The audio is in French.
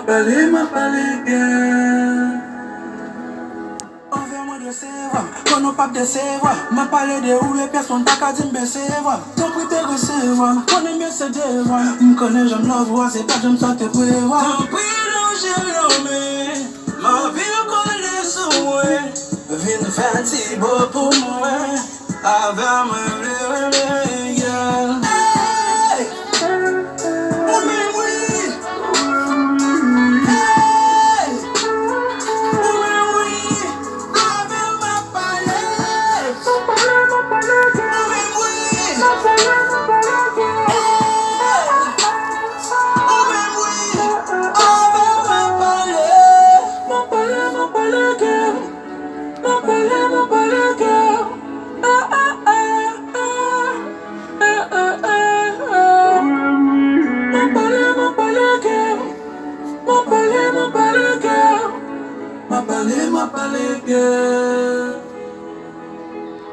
m'appeler bien. Envers-moi de savoir, qu'on n'a pas de savoir. M'a parlé de où les personnes t'as qu'à dire me savoir. Ton prix te recevoir, qu'on aime bien se devoir. M'connais, j'aime la voix, c'est pas j'aime ça te prévoir. Ton prix non j'ai l'homme, ma vie qu'on est sous moi. Viens de faire un petit beau pour moi. Avec moi, girl. Hey! Oh mais oui! Hey! Oh mais oui! Avec ma palette! Oh mais oui! Hey! Oh mais oui! Avec ma palette! Ma palette, girl! Ma palette, girl! Ah ah ah ah! Ah ah ah ah! Ma palette, girl! Ma palette, girl! Ma palette, girl!